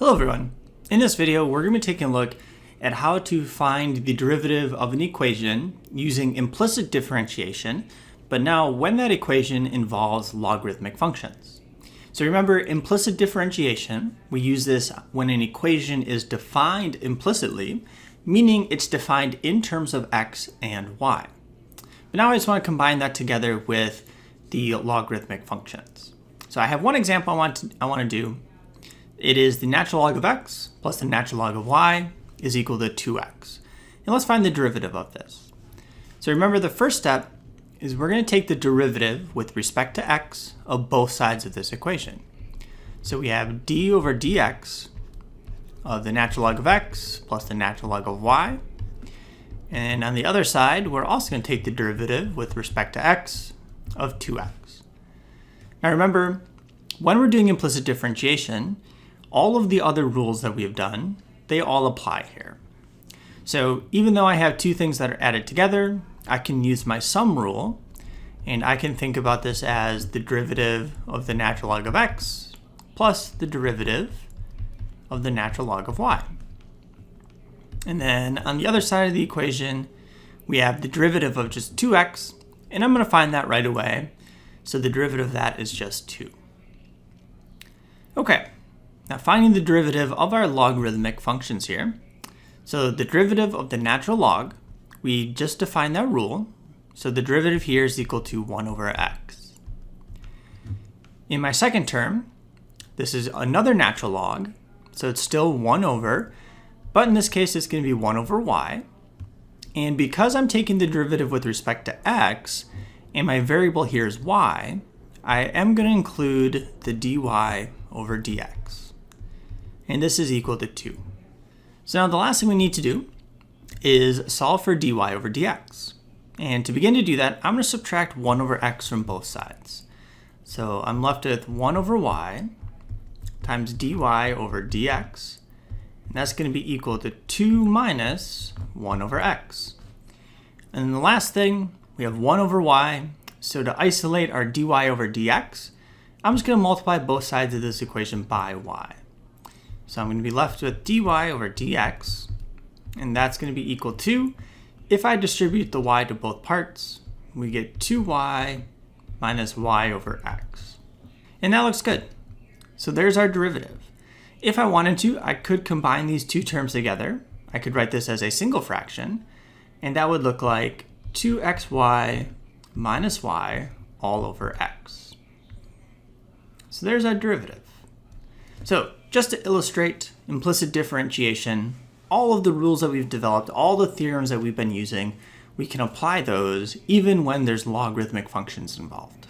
Hello everyone. In this video, we're going to be taking a look at how to find the derivative of an equation using implicit differentiation, but now when that equation involves logarithmic functions. So remember, implicit differentiation, we use this when an equation is defined implicitly, meaning it's defined in terms of x and y. But now I just want to combine that together with the logarithmic functions. So I have one example I want to do. It is the natural log of x plus the natural log of y is equal to 2x. And let's find the derivative of this. So remember, the first step is we're going to take the derivative with respect to x of both sides of this equation. So we have d over dx of the natural log of x plus the natural log of y. And on the other side, we're also going to take the derivative with respect to x of 2x. Now remember, when we're doing implicit differentiation, all of the other rules that we have done, they all apply here. So even though I have two things that are added together, I can use my sum rule, and I can think about this as the derivative of the natural log of x plus the derivative of the natural log of y. And then on the other side of the equation, we have the derivative of just 2x, and I'm going to find that right away. So the derivative of that is just 2. Okay. Now finding the derivative of our logarithmic functions here. So the derivative of the natural log, we just defined that rule. So the derivative here is equal to 1 over x. In my second term, this is another natural log. So it's still 1 over, but in this case it's going to be 1 over y. And because I'm taking the derivative with respect to x, and my variable here is y, I am going to include the dy over dx. And this is equal to 2. So now the last thing we need to do is solve for dy over dx. And to begin to do that, I'm going to subtract 1 over x from both sides. So I'm left with 1 over y times dy over dx. And that's going to be equal to 2 minus 1 over x. And then the last thing, we have 1 over y. So to isolate our dy over dx, I'm just going to multiply both sides of this equation by y. So I'm going to be left with dy over dx, and that's going to be equal to, if I distribute the y to both parts, we get 2y minus y over x. And that looks good. So there's our derivative. If I wanted to, I could combine these two terms together. I could write this as a single fraction, and that would look like 2xy minus y all over x. So there's our derivative. So just to illustrate implicit differentiation, all of the rules that we've developed, all the theorems that we've been using, we can apply those even when there's logarithmic functions involved.